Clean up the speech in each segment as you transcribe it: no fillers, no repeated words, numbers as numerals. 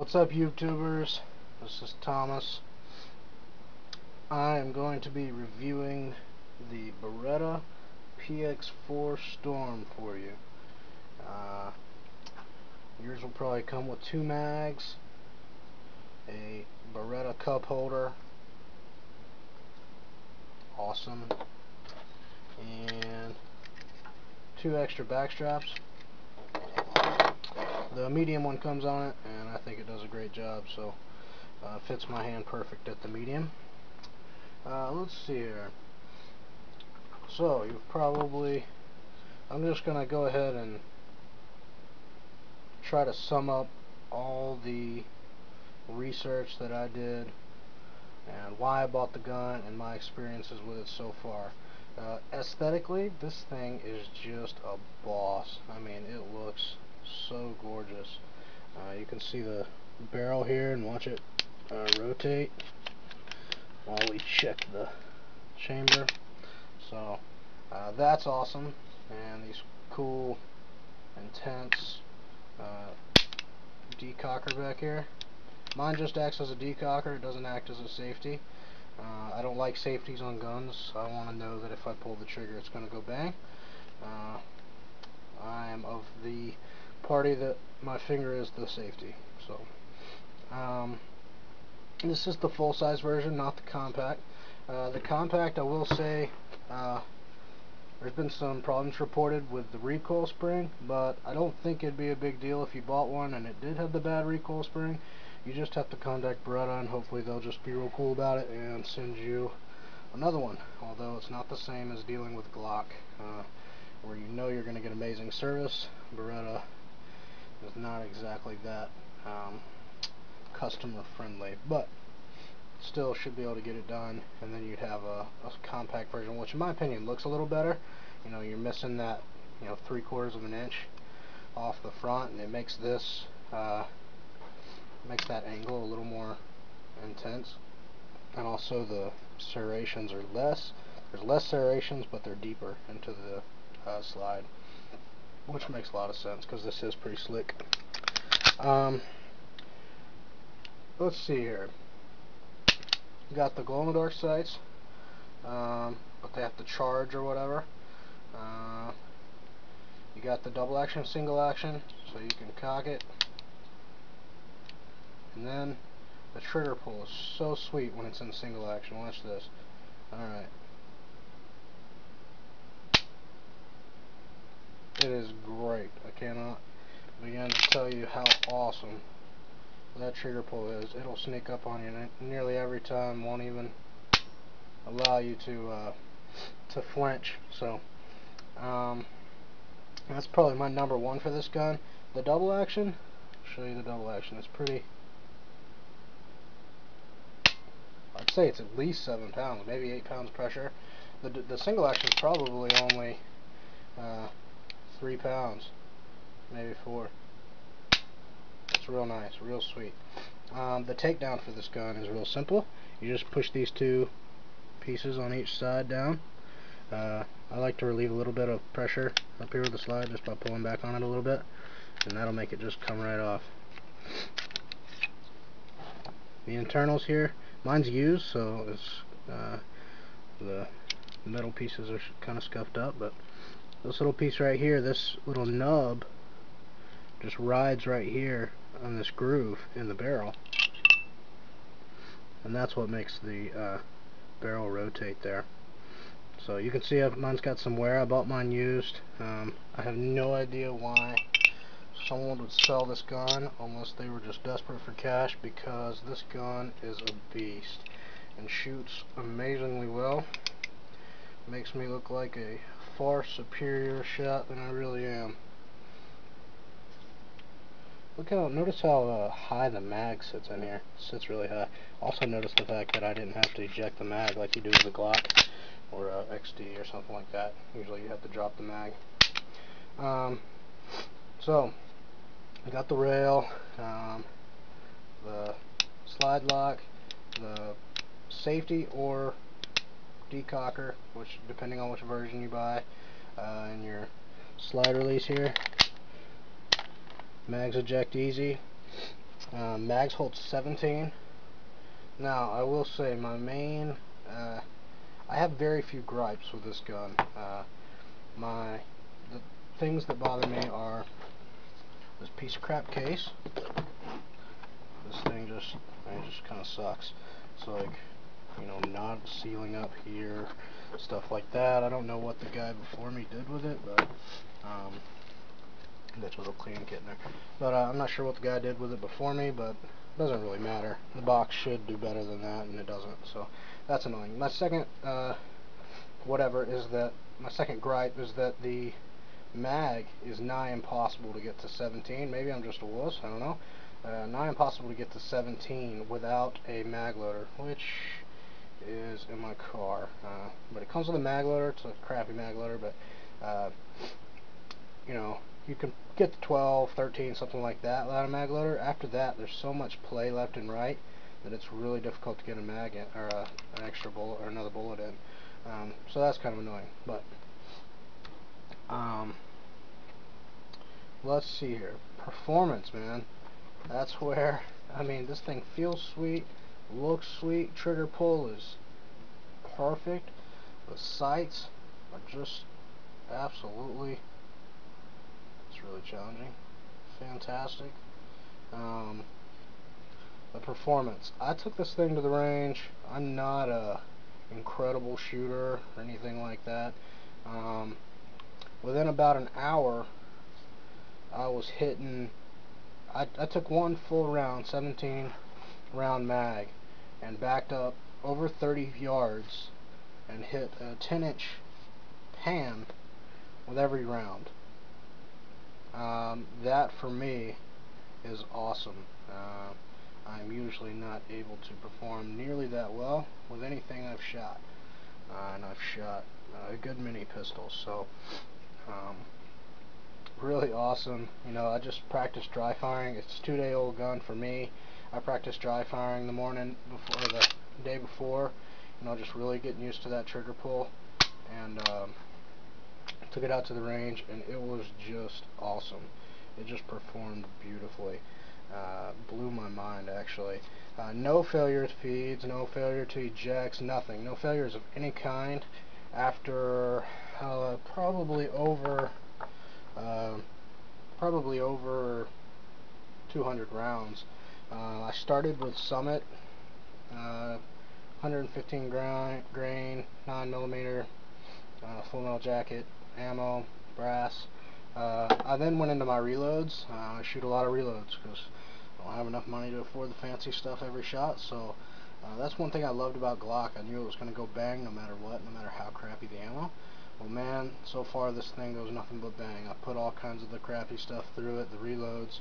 What's up, YouTubers? This is Thomas. I am going to be reviewing the Beretta PX4 Storm for you. Yours will probably come with 2 mags, a Beretta cup holder, awesome, and 2 extra back straps. The medium one comes on it, and I think it does a great job, so fits my hand perfect at the medium. Let's see here. So I'm just going to go ahead and try to sum up all the research that I did and why I bought the gun and my experiences with it so far. Aesthetically, this thing is just a boss. I mean, it looks so gorgeous. You can see the barrel here and watch it rotate while we check the chamber. So that's awesome, and these cool, intense decocker back here. Mine just acts as a decocker, it doesn't act as a safety. I don't like safeties on guns. I want to know that if I pull the trigger it's going to go bang. I am of the party that my finger is the safety. So this is the full-size version, not the compact. The compact, I will say, there's been some problems reported with the recoil spring, but I don't think it'd be a big deal if you bought one and it did have the bad recoil spring. You just have to contact Beretta, and hopefully they'll just be real cool about it and send you another one. Although it's not the same as dealing with Glock, where you know you're going to get amazing service. Beretta is not exactly that customer friendly, but still should be able to get it done. And then you'd have a compact version, which in my opinion looks a little better. You know, you're missing that 3/4 of an inch off the front, and it makes this makes that angle a little more intense. And also the serrations are less. There's less serrations, but they're deeper into the slide, which makes a lot of sense because this is pretty slick. Let's see here. You got the glow-in-the-dark sights, but they have to charge or whatever. You got the double action, single action, so you can cock it. And then the trigger pull is so sweet when it's in single action. Watch this. Alright. It is great. I cannot begin to tell you how awesome that trigger pull is. It'll sneak up on you nearly every time, won't even allow you to flinch. So that's probably my number one for this gun. The double action, I'll show you the double action. It's pretty, I'd say it's at least 7 pounds, maybe 8 pounds pressure. The single action is probably only 3 pounds, maybe 4. It's real nice, real sweet. The takedown for this gun is real simple. You just push these 2 pieces on each side down. I like to relieve a little bit of pressure up here with the slide just by pulling back on it a little bit, and that'll make it just come right off. The internals here, mine's used, so it's the metal pieces are kind of scuffed up, but this little piece right here, this little nub just rides right here on this groove in the barrel, and that's what makes the barrel rotate there. So you can see mine's got some wear. I bought mine used. I have no idea why someone would sell this gun unless they were just desperate for cash, because this gun is a beast and shoots amazingly well. Makes me look like a far superior shot than I really am. Notice how high the mag sits in here. It sits really high. Also notice the fact that I didn't have to eject the mag like you do with the Glock or XD or something like that. Usually you have to drop the mag. So I got the rail, the slide lock, the safety or decocker, which depending on which version you buy, and your slide release here. Mags eject easy. Mags hold 17. Now, I will say my main, I have very few gripes with this gun. The things that bother me are this piece of crap case. This thing just kind of sucks. It's like, not sealing up here, stuff like that. I don't know what the guy before me did with it, but that's a little cleaning kit in there. But I'm not sure what the guy did with it before me, but it doesn't really matter. The box should do better than that, and it doesn't. So that's annoying. My second my second gripe is that the mag is nigh impossible to get to 17. Maybe I'm just a wuss, I don't know. Nigh impossible to get to 17 without a mag loader, which is in my car. But it comes with a mag loader. It's a crappy mag loader, but you can get to 12, 13, something like that without a mag loader. After that, there's so much play left and right that it's really difficult to get a mag in, or an extra bullet or another bullet in. So that's kind of annoying. But let's see here. Performance, man. That's where, this thing feels sweet, looks sweet, trigger pull is perfect. The sights are just absolutely, it's really challenging, fantastic. The performance. I took this thing to the range. I'm not a incredible shooter or anything like that. Within about an hour, I was hitting. I took one full round, 17 round mag, and backed up over 30 yards and hit a 10-inch pan with every round. That for me is awesome. I'm usually not able to perform nearly that well with anything I've shot, and I've shot a good many pistols, so really awesome. I just practiced dry firing. It's a 2-day-old gun for me. I practiced dry firing the morning before, the day before, just really getting used to that trigger pull, and took it out to the range, and it was just awesome. It just performed beautifully. Blew my mind, actually. No failure to feeds, no failure to ejects, nothing. No failures of any kind after probably over 200 rounds. I started with Summit, 115 grain, 9mm, full metal jacket, ammo, brass. I then went into my reloads. I shoot a lot of reloads because I don't have enough money to afford the fancy stuff every shot, so that's one thing I loved about Glock. I knew it was going to go bang no matter what, no matter how crappy the ammo. Well, man, so far this thing goes nothing but bang. I put all kinds of the crappy stuff through it, the reloads,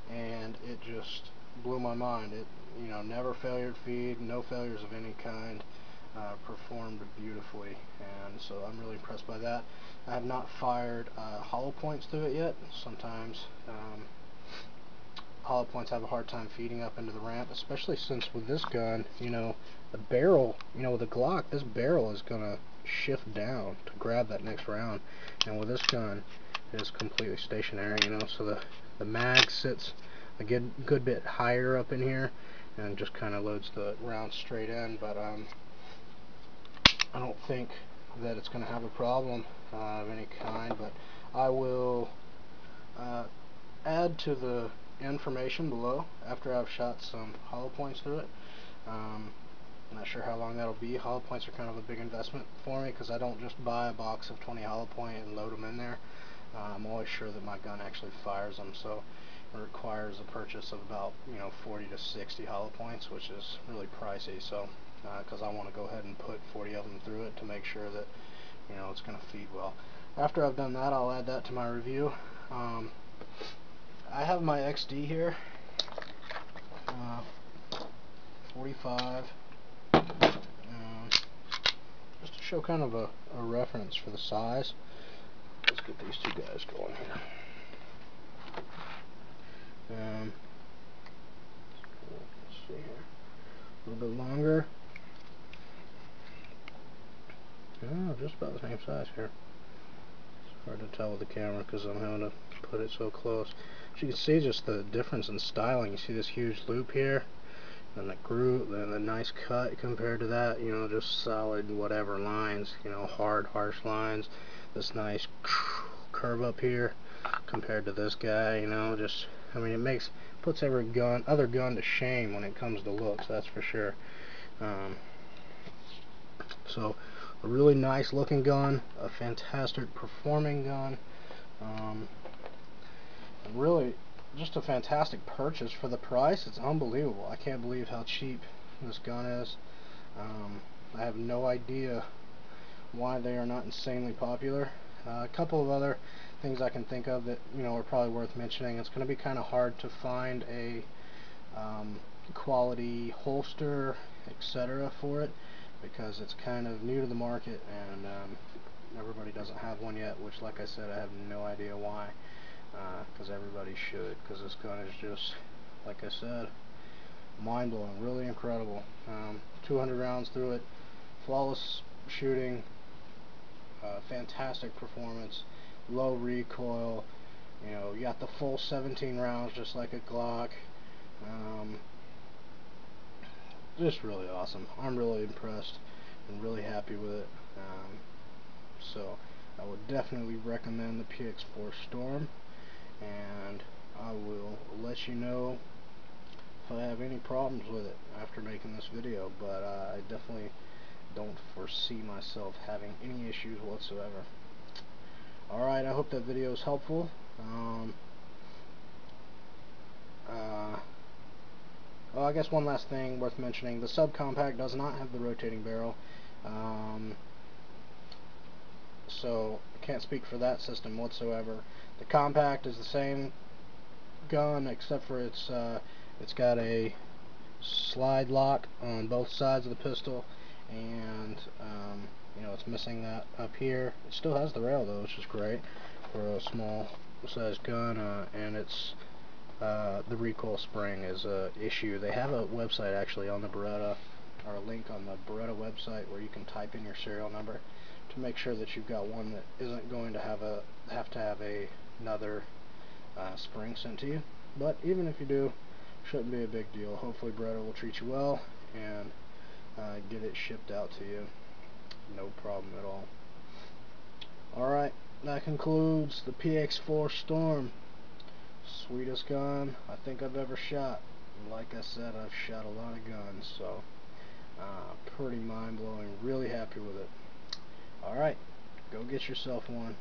and it just blew my mind. It, never failure to feed, no failures of any kind. Performed beautifully, and so I'm really impressed by that. I have not fired hollow points through it yet. Sometimes hollow points have a hard time feeding up into the ramp, especially since with this gun, the barrel, with a Glock, this barrel is going to shift down to grab that next round, and with this gun, it's completely stationary, so the mag sits a good bit higher up in here and just kind of loads the round straight in, but I don't think that it's going to have a problem of any kind, but I will add to the information below after I've shot some hollow points through it. I'm not sure how long that'll be. Hollow points are kind of a big investment for me because I don't just buy a box of 20 hollow point and load them in there. I'm always sure that my gun actually fires them, so it requires a purchase of about 40 to 60 hollow points, which is really pricey. So because I want to go ahead and put 40 of them through it to make sure that it's going to feed well. After I've done that, I'll add that to my review. I have my XD here, 45, just to show kind of a reference for the size. Let's get these two guys going here. Let's see here, a little bit longer. Oh, just about the same size here. It's hard to tell with the camera because I'm having to put it so close. As you can see, just the difference in styling. You see this huge loop here, and the groove, and the nice cut compared to that. You know, just solid whatever lines. You know, hard, harsh lines. This nice curve up here compared to this guy. You know, just, I mean, it puts every other gun to shame when it comes to looks. That's for sure. So, a really nice looking gun, a fantastic performing gun. Really just a fantastic purchase for the price. It's unbelievable. I can't believe how cheap this gun is. I have no idea why they are not insanely popular. A couple of other things I can think of that, you know, are probably worth mentioning. It's going to be kind of hard to find a quality holster, etc. for it, because it's kind of new to the market, and everybody doesn't have one yet, which, like I said, I have no idea why. Because everybody should, because this gun is just, like I said, mind-blowing, really incredible. 200 rounds through it, flawless shooting, fantastic performance, low recoil. You know, you got the full 17 rounds just like a Glock. Just really awesome. I'm really impressed and really happy with it. So I would definitely recommend the PX4 Storm, and I will let you know if I have any problems with it after making this video, but I definitely don't foresee myself having any issues whatsoever. Alright, I hope that video is helpful. Well, I guess one last thing worth mentioning, the subcompact does not have the rotating barrel, so I can't speak for that system whatsoever. The compact is the same gun, except for it's got a slide lock on both sides of the pistol, and you know, it's missing that up here. It still has the rail though, which is great for a small sized gun, and it's the recoil spring is a issue. They have a website actually on the Beretta, or a link on the Beretta website, where you can type in your serial number to make sure that you've got one that isn't going to have another spring sent to you. But even if you do, shouldn't be a big deal. Hopefully Beretta will treat you well and get it shipped out to you. No problem at all. Alright, that concludes the PX4 Storm. Sweetest gun I think I've ever shot. Like I said, I've shot a lot of guns, so pretty mind-blowing. Really happy with it. Alright, go get yourself one.